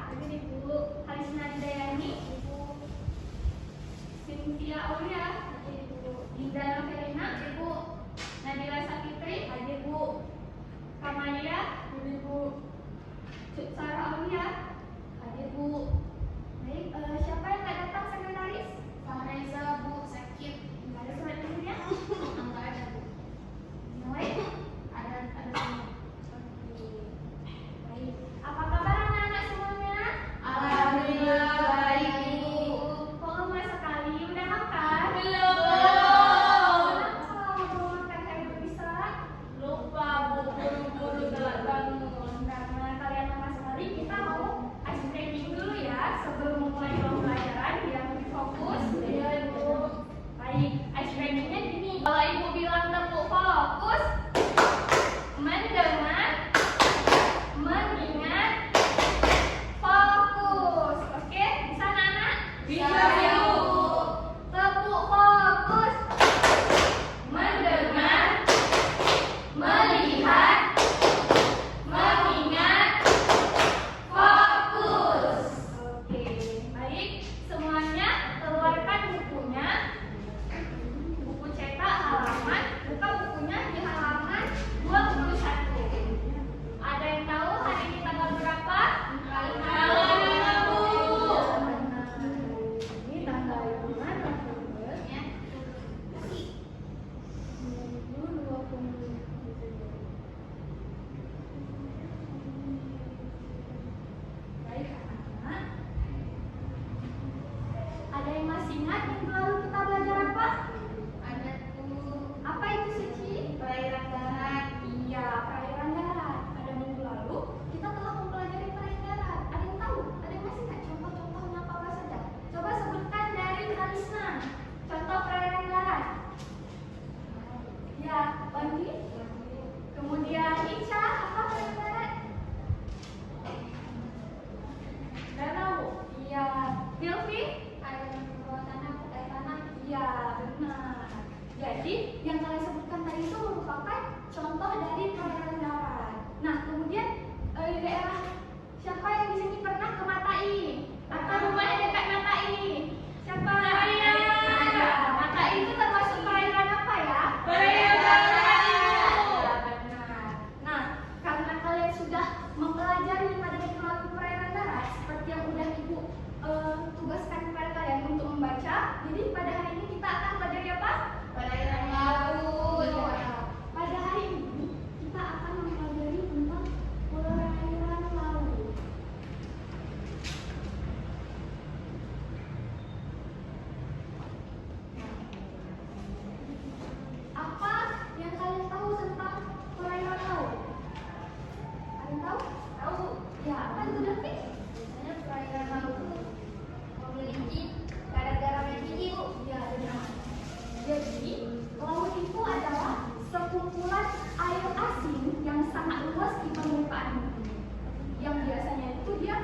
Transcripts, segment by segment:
Hadir Ibu Harisna Dayani, Ibu Cynthia Aulia, hadir Ibu Dinda Novelina, Ibu Nadira Sapitri, hadir Bu Kamalia, hadir Ibu Sarah Aulia, hadir Bu. Baik, siapa yang nggak datang sekretaris? Pak Reza, Bu, sakit. Nggak ada surat izinnya? Nggak ada, Bu. Yang lain? Ada semua. Oke. Baik. Apa kabar anak-anak semuanya? Alhamdulillah baik, Bu. Kok lemah sekali? Udah makan? Belum. Kenapa belum makan kayak bisa? Lupa, Bu, buru-buru telat bangun. Karena kalian lemah sekali, kita mau ice breaking dulu ya sebelum memulai pembelajaran biar lebih fokus. Iya, Bu. Baik, ice breakingnya gini. Kalau Ibu bilang tepuk fokus, mendengar, mengingat, fokus. Oke, bisa anak-anak? Bisa, Bu. Tepuk fokus, mendengar, melihat, mengingat, fokus. Oke, baik. Semuanya keluarkan bukunya. Buku cetak halaman, buka bukunya di halaman 21. Ada yang tahu hari ini tanggal berapa? Tanggal 5, Bu. Ini tanggal 5 November ya. 2020. Baik anak-anak. Ada yang masih ingat minggu lalu kita belajar apa? Ada, Bu. Apa itu Suci? Perairan darat. Iya, perairan darat. Pada minggu lalu kita telah mempelajari perairan darat. Ada yang tahu? Ada yang masih ingat contoh-contohnya apa saja? Coba sebutkan dari Harisna. Contoh perairan darat. Ya, Wandi. Kemudian Ica, apa perairan darat? Danau. Iya. Bilvi? Perairan bawah tanah, air tanah. Iya, benar. Jadi, yang kalian sebutkan tadi itu merupakan contoh dari perairan darat. Nah, kemudian di daerah siapa yang di sini pernah ke Matai? Atau rumahnya dekat Matai? Siapa? Saya. Ada. Matai itu termasuk perairan apa ya? Perairan darat. Iya, benar. Nah, karena kalian sudah mempelajari pada minggu lalu perairan darat, seperti yang udah Ibu tugaskan kepada kalian untuk membaca. Jadi pada hari ini kita akan belajar apa? Perairan laut. Iya. Pada hari ini kita akan mempelajari tentang perairan laut. Apa yang kalian tahu tentang perairan laut? Ada yang tahu? Tahu? Ya, apa itu David? Biasanya perairan laut itu memiliki kadar garam yang tinggi, Bu. Ya, benar. Jadi, laut itu adalah sekumpulan air asin yang sangat luas di permukaan bumi. Yang biasanya itu dia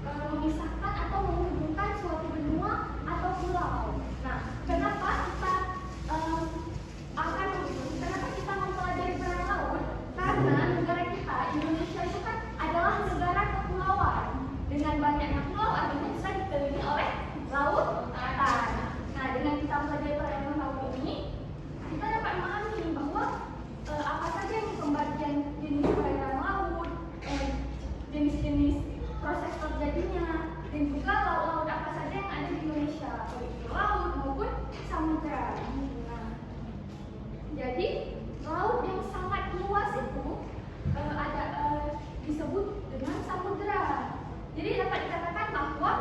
memisahkan atau menghubungkan suatu benua atau pulau. Nah, kenapa kita mempelajari perairan laut? Karena negara kita, Indonesia itu kan adalah negara kepulauan. Dengan banyaknya pulau, artinya bisa dikelilingi oleh lautan. Nah, dengan kita mempelajari perairan laut ini, kita dapat memahami bahwa apa saja nih pembagian jenis perairan laut, jenis-jenis proses terjadinya, dan juga laut-laut apa saja yang ada di Indonesia, baik itu laut maupun samudra. Nah, jadi laut yang sangat luas itu disebut dengan samudra. Jadi dapat dikatakan bahwa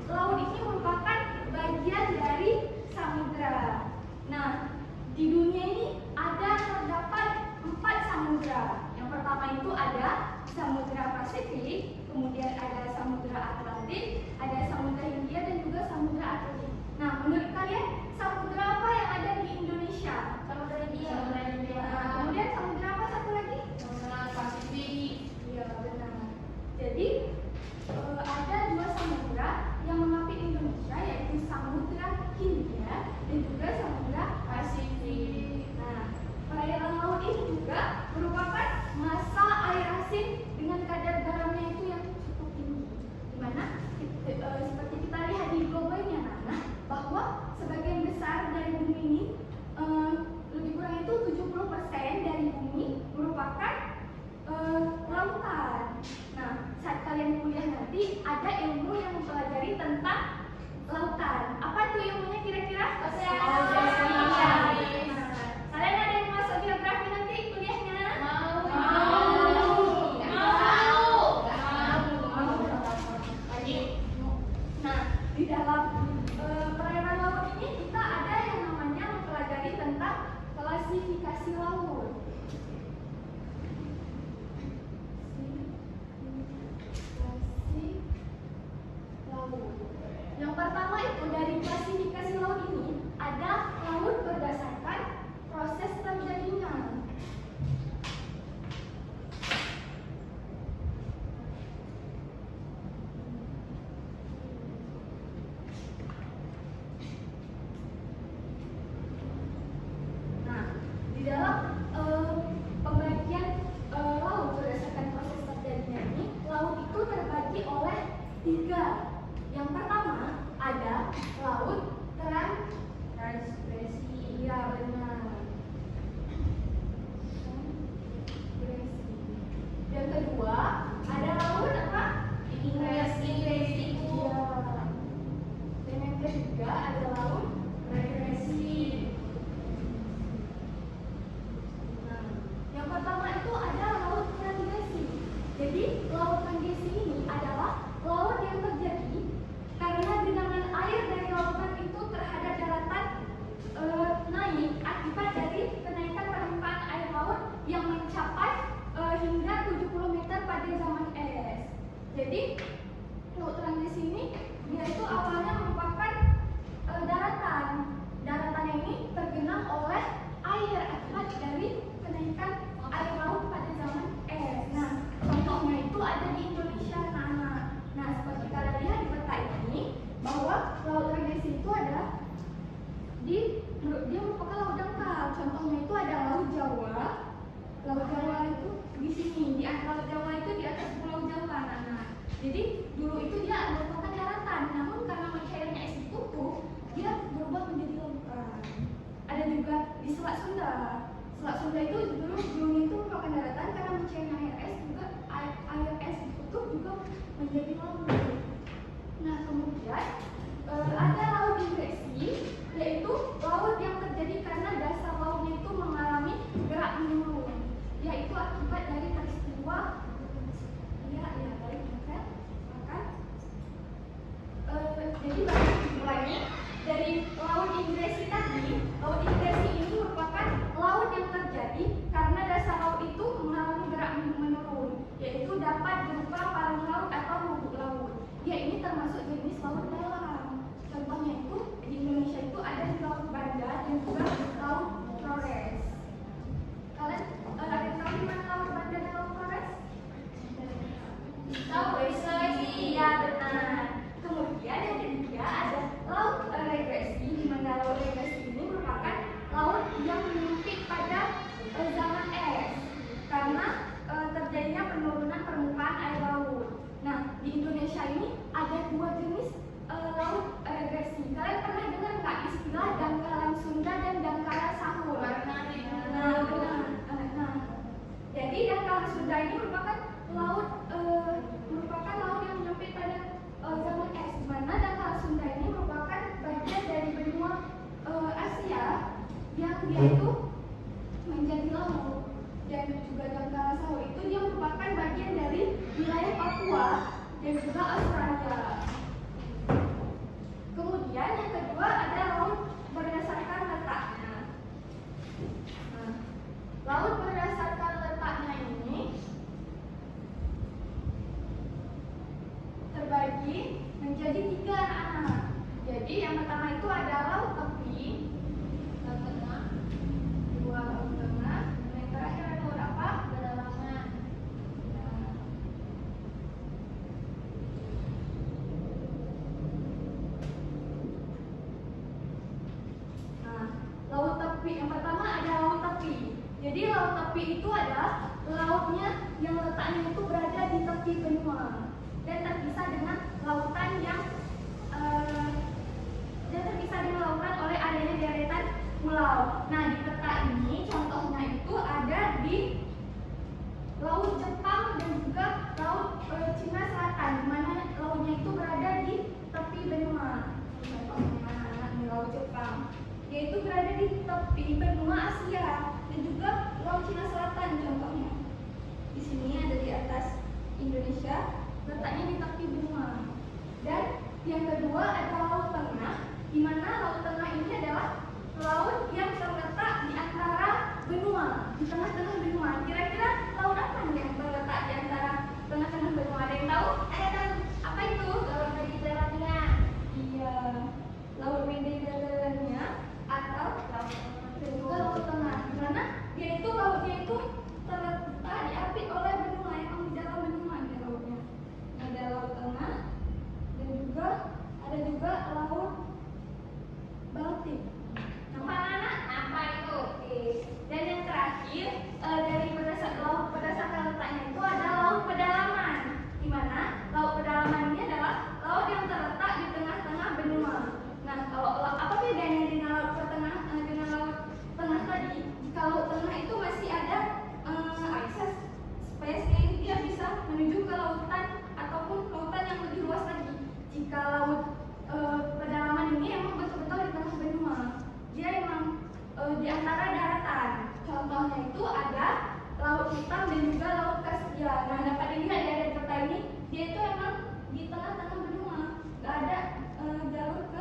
laut ini merupakan bagian dari samudra. Nah, di dunia ini terdapat 4 samudra. Yang pertama itu ada Samudra Pasifik, kemudian ada Samudra Atlantik, ada Samudra Hindia dan juga Samudra Atlantik. Nah, menurut kalian samudra apa yang ada di Indonesia? Samudra Hindia. Samudra Hindia. Kemudian samudra apa satu lagi? Samudra Pasifik. Iya, benar. Jadi ada 2 samudra yang mengapit Indonesia, yaitu Samudra Hindia dan juga Samudra Pasifik. Nah, perairan laut ini juga merupakan massa air asin dengan kadar garamnya itu yang cukup tinggi, di mana dalam perairan laut ini kita ada yang namanya mempelajari tentang klasifikasi laut. Yang pertama itu dari klasifikasi laut ini ada laut berdasarkan proses terjadinya. Nah, di dalam pembagian laut berdasarkan proses terjadinya ini, laut itu terbagi oleh 3. Yang pertama ada laut transgresi. Ya, benar. Yang kedua ada laut apa? Ingresi. Ya. Dan yang ketiga ada laut regresi. Nah, yang pertama itu ada laut transgresi. Jadi laut transgresi ini adalah laut yang terjadi karena genangan air dari lautan itu terhadap daratan naik akibat dari kenaikan permukaan air laut yang mencapai hingga 70 meter pada zaman es. Jadi laut transgresi ini dia itu awalnya merupakan daratan. Daratan ini tergenang oleh air akibat dari kenaikan air laut pada zaman es. Nah, contohnya itu ada di Indonesia, anak-anak. Nah, seperti kalian lihat di peta ini bahwa laut transgresi itu ada dia merupakan laut dangkal. Contohnya itu ada Laut Jawa. Laut Jawa itu di sini, di atas Laut Jawa itu di atas Pulau Jawa, anak-anak. Jadi dulu itu dia merupakan daratan, namun karena mencairnya es ditutup, dia berubah menjadi lautan. Ada juga di Selat Sunda. Selat Sunda itu dulunya itu merupakan daratan, karena mencairnya air es juga air es ditutup juga menjadi laut. Nah, kemudian ada laut ingresi, yaitu laut yang terjadi karena dasar lautnya itu mengalami gerak menurun, yaitu akibat dari peristiwa jadi mulainya dari laut ingresi tadi. Laut ingresi ini merupakan laut yang terjadi karena dasar laut itu mengalami gerak menurun, yaitu dapat berupa palung laut atau lubuk laut. Ya, ini termasuk jenis laut dalam. Contohnya itu di Indonesia itu ada di Laut Banda dan juga Laut Flores. Kalian ada yang tahu di mana Laut Banda dan Laut Flores? Tahu? Ya, benar. Kemudian yang ketiga ada laut regresi, di mana laut regresi ini merupakan laut yang menyempit pada zaman es karena terjadinya penurunan permukaan air laut. Nah, di Indonesia ini ada 2 jenis laut regresi. Kalian pernah dengar nggak istilah dangkalan Sunda dan dangkalan Sahur? Nah, benar. Jadi dangkalan Sunda ini merupakan laut yang menyempit pada zaman es, di mana dangkalan Sunda ini merupakan bagian dari benua Asia yang dia itu menjadi laut. Dan juga dangkalan Sahur itu dia merupakan bagian dari wilayah Papua dan juga Australia. Kemudian yang kedua ada laut berdasarkan letaknya. Nah, laut berdasarkan letaknya ini terbagi menjadi 3, anak-anak. Jadi yang pertama itu ada laut tepi, laut tengah, 2 laut tengah, dan yang terakhir ada laut apa? Pedalaman. Nah, laut tepi yang pertama ada laut tepi. Jadi laut tepi itu adalah lautnya yang letaknya itu berada di tepi benua dan terpisah dengan lautan oleh adanya deretan pulau. Nah, di peta ini contohnya itu ada di Laut Jepang dan juga Laut Cina Selatan, di mana lautnya itu berada di tepi benua. Contohnya di Laut Jepang, yaitu berada di tepi benua Asia, dan juga Laut Cina Selatan contohnya. Di sini ada di atas Indonesia, letaknya di tepi benua. Dan yang kedua adalah di mana laut tengah ini adalah laut yang terletak di antara benua, di tengah-tengah benua. Kira-kira laut apa nih yang terletak di antara tengah-tengah benua? Ada yang tahu? Ada tahu? Apa itu? Laut Mediterania. Iya, laut Mediterania atau laut tengah. Di mana dia itu lautnya itu terletak diapit oleh benua, emang di dalam benua ada lautnya. Ada laut tengah dan juga ada juga laut Baltik. Nampak anak? Apa itu? Oke. Dan yang terakhir dari berdasarkan letaknya itu ada laut pedalaman, di mana laut pedalaman ini adalah laut yang terletak di tengah-tengah benua. Nah, kalau apa bedanya dengan laut dengan laut tengah tadi? Jika laut tengah itu masih ada akses space yang dia bisa menuju ke lautan ataupun lautan yang lebih luas lagi. Jika laut pedalaman ini emang betul-betul di tengah benua, dia emang di antara daratan. Contohnya itu ada laut hitam dan juga laut Kaspia. Nah, dapat dilihat dari peta ini, dia itu emang di tengah-tengah benua, nggak ada jalur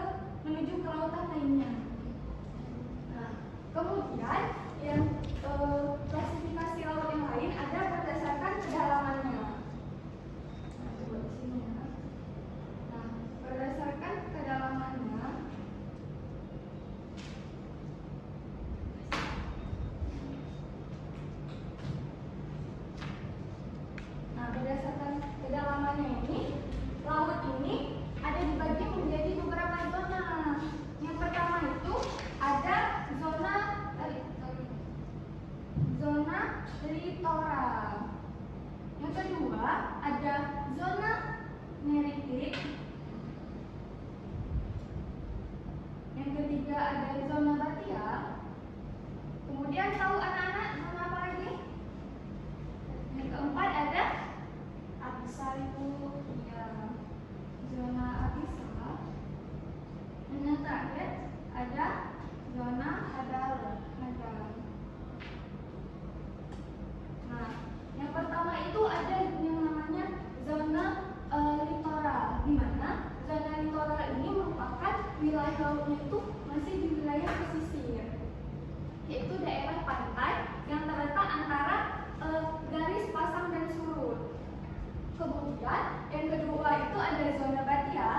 menuju ke lautan lainnya. Nah, kemudian yang klasifikasi laut yang lain ada berdasarkan kedalamannya. Nah, coba di sini ya. Nah, berdasarkan kedalamannya, ini laut ini ada dibagi menjadi beberapa zona. Yang pertama itu ada zona litoral. Yang kedua ada zona neritik. Yang ketiga ada zona batia. Kemudian tahu anak-anak zona apa lagi? Yang keempat ada abisal itu, ya, zona abisal. Dan yang terakhir ada zona hadal. Nah, yang pertama itu ada yang namanya zona litoral, di mana zona litoral ini merupakan wilayah lautnya itu masih di wilayah pesisir, yaitu daerah pantai yang terletak antara garis pasang dan surut. Kemudian yang kedua itu ada zona batia,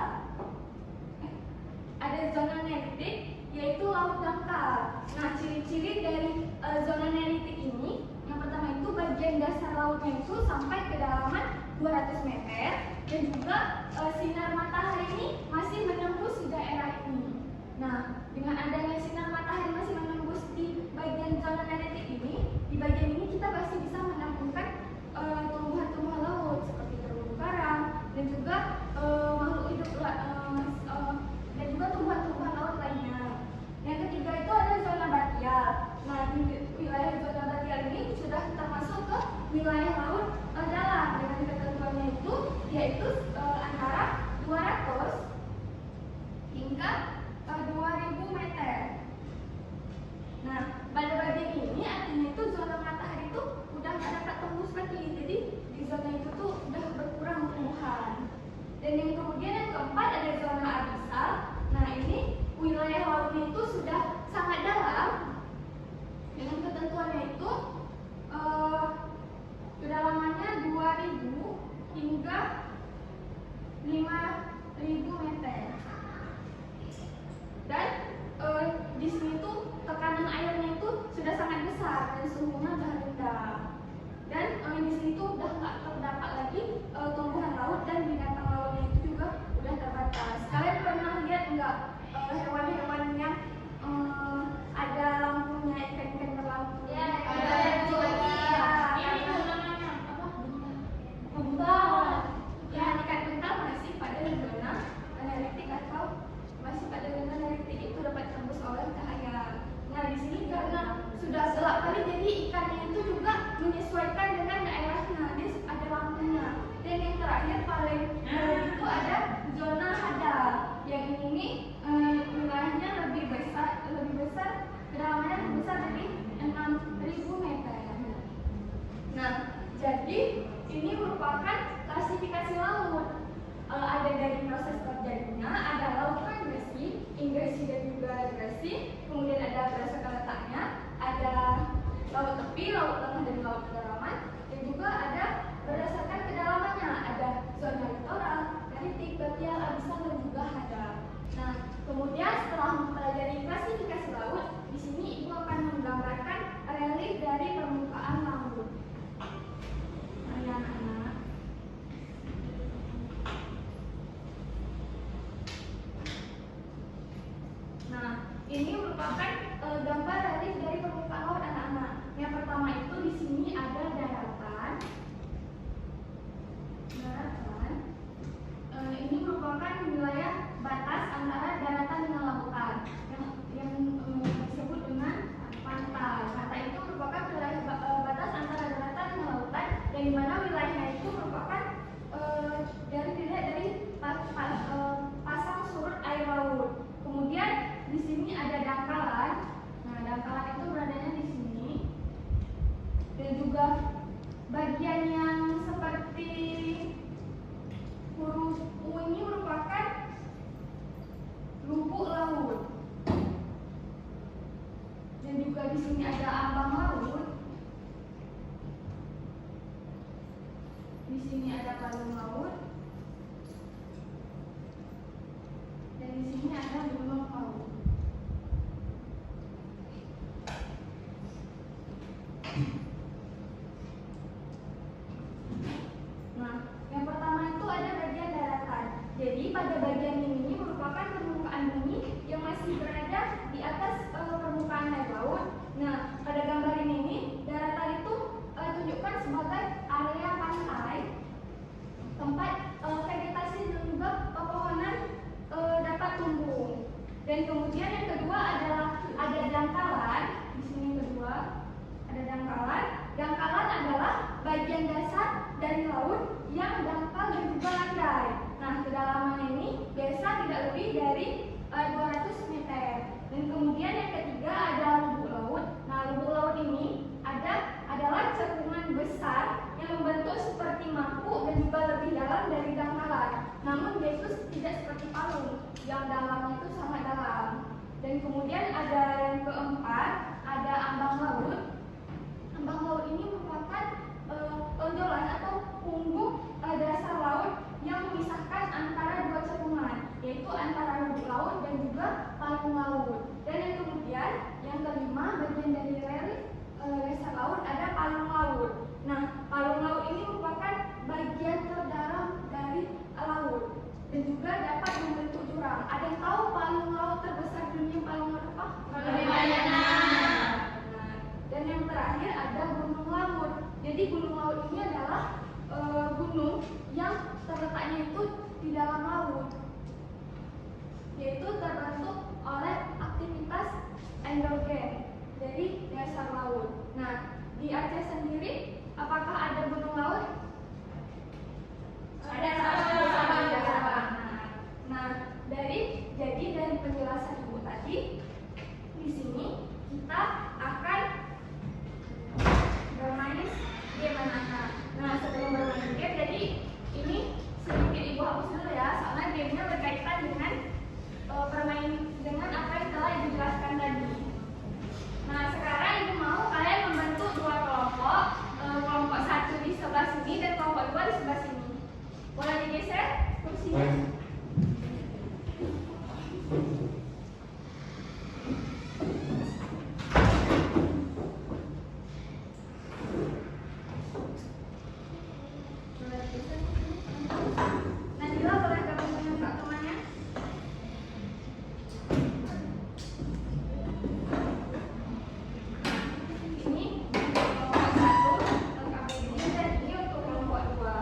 ada zona neritik, yaitu laut dangkal. Nah, ciri-ciri dari zona neritik ini, yang pertama itu bagian dasar lautnya itu sampai kedalaman 200 meter, dan juga sinar matahari ini masih menembus di daerah ini. Nah, dengan adanya sinar matahari masih menembus di bagian zona neritik ini, di bagian ini kita masih bisa menemukan tumbuhan-tumbuhan laut seperti terumbu karang dan juga makhluk hidup dan juga tumbuhan-tumbuhan laut lainnya. Yang ketiga itu ada zona batia. Nah, di wilayah zona batia ini sudah termasuk ke wilayah laut dalam dengan ketentuannya itu yaitu antara 200 hingga 2000 meter. Nah, pada bagian ini artinya itu zona matahari itu udah nggak dapat tembus lagi, jadi di zona itu tuh udah berkurang tumbuhan. Dan yang kemudian yang keempat ada zona abisal. Nah, ini wilayah lautnya itu sudah sangat dalam dengan ketentuannya itu kedalamannya 2000 hingga 5000 meter. Dan di sini tuh tekanan airnya itu sudah sangat besar dan suhunya sudah rendah. Dan di sini tuh udah nggak terdapat lagi tumbuhan laut dan binatang lautnya itu juga udah terbatas. Kalian pernah lihat nggak hewan-hewan yang ada lampunya, ikan-ikan berlampu? Ya, ada itu namanya apa? Buntal. Ya, ikan buntal masih pada zona lapisan dan juga hadap. Nah, kemudian setelah mempelajari klasifikasi laut, di sini Ibu akan menggambarkan relief dari permukaan laut. Mari anak-anak. Nah, ini merupakan gambar relief dari permukaan laut anak-anak. Yang pertama itu di sini ada daratan. Ini merupakan wilayah batas antara daratan dengan lautan yang disebut dengan pantai. Pantai itu merupakan wilayah batas antara daratan dengan lautan, yang dimana wilayahnya itu merupakan dilihat dari pasang surut air laut. Kemudian di sini ada dangkalan. Nah, dangkalan itu beradanya di sini. Dan juga bagian yang seperti huruf U ini merupakan lubuk laut. Dan juga di sini ada ambang laut. Di sini ada palung laut. Dan di sini ada gunung laut. Nah, yang pertama itu ada bagian daratan. Jadi pada bagian ini merupakan permukaan bumi yang masih berada di atas permukaan air laut. Nah, pada gambar ini daratan itu tunjukkan sebagai area pantai, tempat vegetasi dan juga pepohonan dapat tumbuh. Dan kemudian yang kedua adalah ada dangkalan. Di sini yang kedua ada dangkalan. Dangkalan adalah bagian dasar dari laut yang dangkal dan juga landai. Nah, kedalaman ini biasa tidak lebih dari 200 meter. Dan kemudian yang ketiga ada lubuk laut. Nah, lubuk laut ini adalah cekungan besar yang membentuk seperti mangkuk dan juga lebih dalam dari dangkalan. Namun dia itu tidak seperti palung yang dalamnya itu sangat dalam. Dan kemudian ada yang keempat, ada ambang laut. Ambang laut ini merupakan tonjolan atau punggung dasar laut yang memisahkan antara dua cekungan, yaitu antara lubuk laut dan juga palung laut. Dan yang kemudian yang kelima, bagian dari relief dasar laut ada palung laut. Nah, palung laut ini merupakan bagian terdalam dari laut dan juga dapat membentuk jurang. Ada yang tahu palung laut terbesar dunia palung laut apa? Mariana. Dan yang terakhir ada gunung laut. Jadi gunung laut ini adalah gunung yang terletaknya itu di dalam laut, yaitu terbentuk oleh aktivitas endogen dari dasar laut. Nah, di Aceh sendiri apakah ada gunung laut? Ada Sabang. Nah, dari penjelasan Ibu tadi, di sini kita akan bermain game anak-anak. Nah, sebelum bermain game, jadi ini sedikit Ibu hapus dulu ya, soalnya gamenya berkaitan dengan bermain dengan apa yang telah Ibu jelaskan tadi. Nah, sekarang Ibu mau kalian membentuk dua kelompok, kelompok satu di sebelah sini dan kelompok dua di sebelah sini. Boleh digeser kursinya? Najila, boleh kamu menunjuk temannya? Ini kelompok satu untuk ABD dan ini untuk kelompok dua.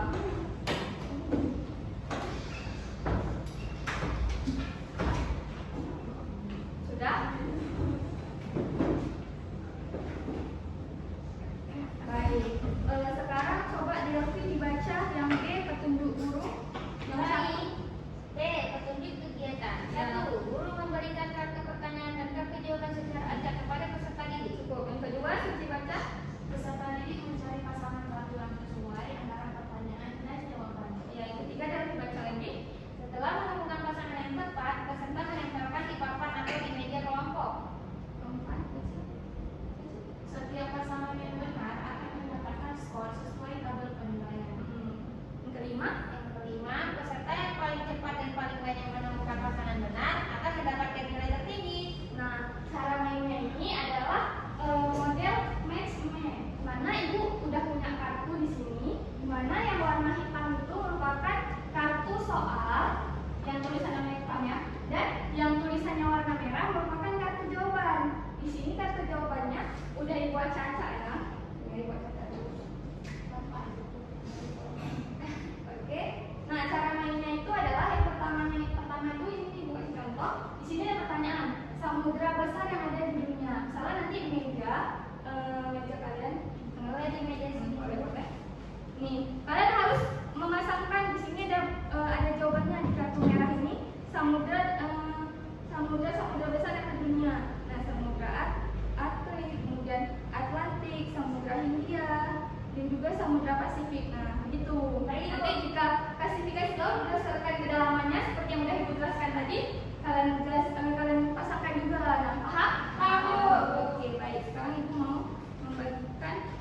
besar yang ada di dunia. Misalnya nanti meja kalian, Boleh di meja sini. boleh. Nih, kalian harus memasangkan di sini ada jawabannya di kartu merah ini. Samudra besar yang ada di dunia. Nah, samudra Arktik, kemudian Atlantik, samudra Hindia, dan juga samudra Pasifik. Nah, begitu. Nanti jika klasifikasi laut berdasarkan kedalamannya seperti yang sudah Ibu jelaskan tadi, kalian pasangkan juga. Nah, paham? Paham. Oke, baik. Sekarang Ibu mau membagikan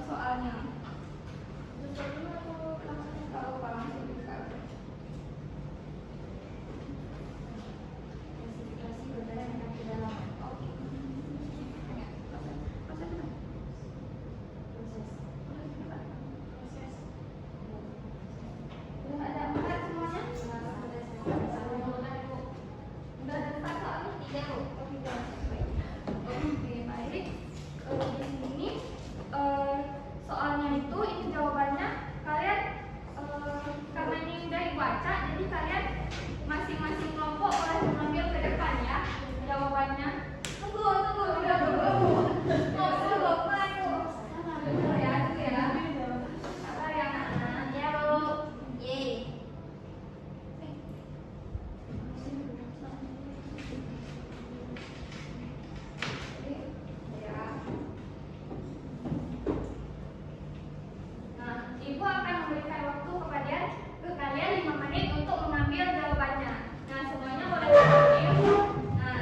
soalnya. Kalau langsung bisa. Klasifikasi berdasarkan kedalaman. Oke. Udah ada 4 semuanya? Udah ada 4 soalnya? 3 Bu. Oke, baik. Di sini soalnya ini jawabannya kalian karena ini udah dibaca, jadi kalian masing-masing kelompok boleh mengambil ke depan ya jawabannya. Tunggu, udah tunggu. Tunggu ya. Sabar ya, anak. Ya Bu. Yeay. Ya. Nah, Ibu akan memberikan waktu ke kalian 5 menit untuk mengambil jawabannya. Nah, semuanya boleh mengambil. Nah,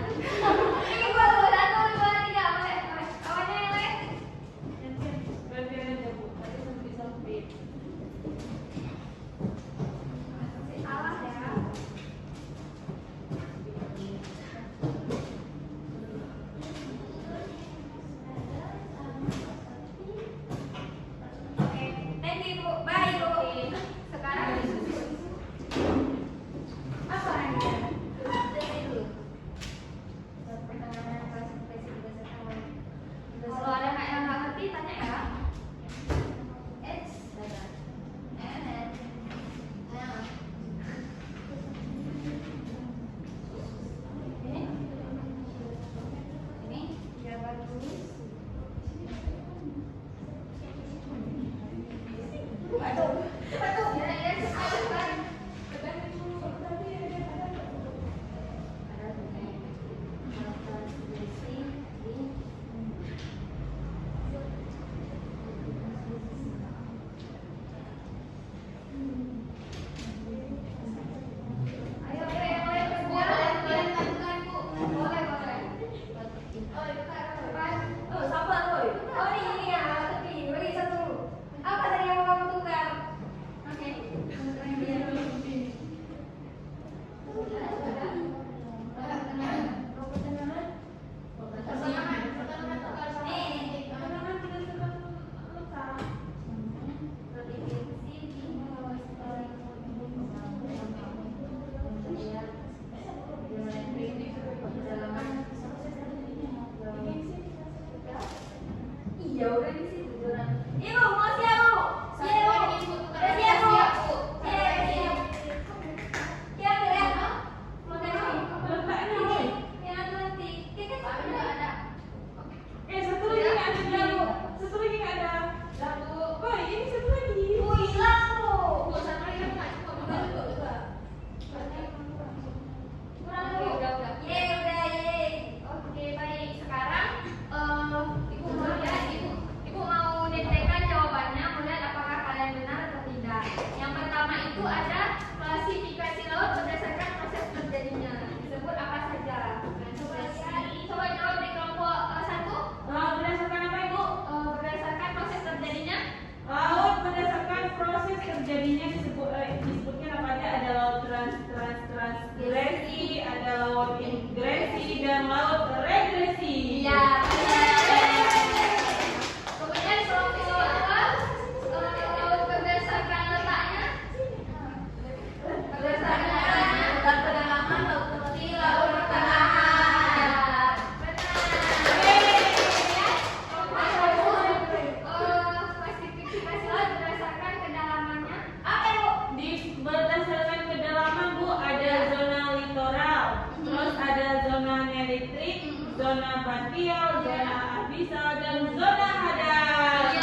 zona partial, zona abisal, dan zona hadal.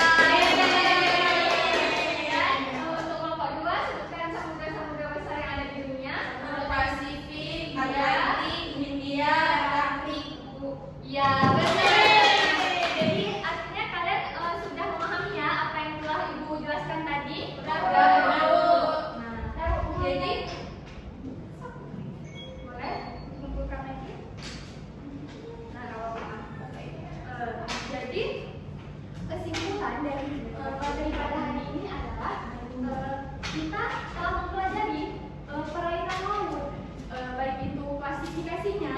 Dan untuk kelompok 2 sebutkan samudra-samudra besar yang ada di dunia. Pasifik, Ada. Atlantik, Hindia, Arktik. Ya, benar. Jadi artinya kalian sudah memahami ya apa yang telah Ibu jelaskan tadi? Sudah. Nah, jadi boleh kumpulkan lagi. Nah, jadi kesimpulan dari daripada hari ini adalah kita telah mempelajari perairan laut, baik itu klasifikasinya,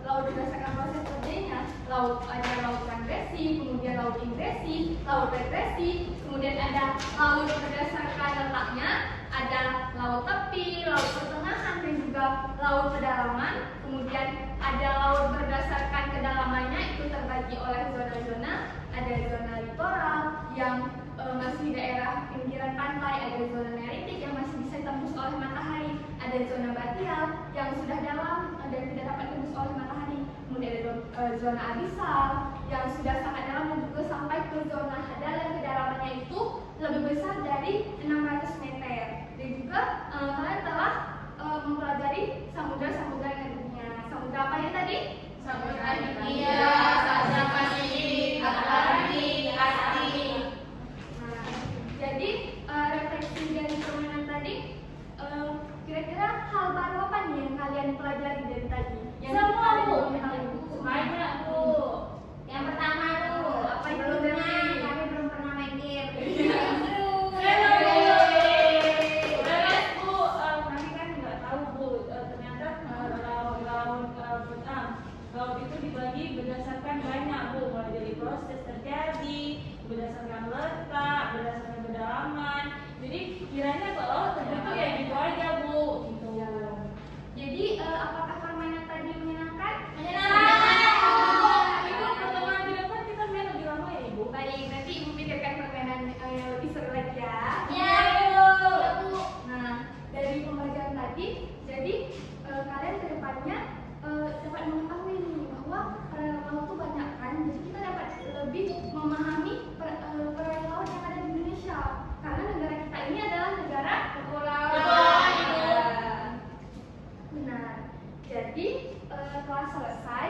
laut berdasarkan proses kerjanya, ada laut transgresi, kemudian laut ingresi, laut regresi, kemudian ada laut berdasarkan letaknya, ada laut tepi, laut pertengahan, dan juga laut pedalaman. Kemudian ada laut berdasarkan kedalamannya, itu terbagi oleh zona-zona. Ada zona litoral yang masih di daerah pinggiran pantai, ada zona neritik yang masih bisa ditembus oleh matahari, ada zona batial yang sudah dalam dan tidak dapat ditembus oleh matahari. Kemudian ada zona abisal yang sudah sangat dalam dan juga sampai ke zona hadal yang kedalamannya itu lebih besar dari 600 meter. Dan juga kalian telah mempelajari samudra-samudra yang ada di dunia. Samudra apa ya tadi? Samudra Hindia, Samudra Pasifik, Atlantik, Arktik. Nah, jadi refleksi dari permainan tadi, kira-kira hal baru apa nih yang kalian pelajari dari tadi? Semua, Bu. Banyak, Bu. Yang pertama tuh, Apa itu? sebelumnya kami belum pernah main game. Terus Bu, kami kan nggak tahu Bu, ternyata laut itu dibagi berdasarkan banyak Bu, mulai dari proses terjadi, berdasarkan letak, berdasarkan kedalaman. Jadi kiranya kalau terbentuk ya gitu aja Bu, gitu. Jadi apakah permainan tadi menyenangkan? Ibu pertemuan di depan kita main lebih lama ya Ibu. Baik, nanti Ibu pikirkan permainan yang lebih seru lagi ya. Ya, Bu. Nah, dari pembelajaran tadi, jadi kalian ke depannya dapat mengetahui nih bahwa perairan laut itu banyak kan, jadi kita dapat lebih memahami perairan laut yang ada di Indonesia. Karena negara kita ini adalah negara kepulauan. Benar. Jadi telah selesai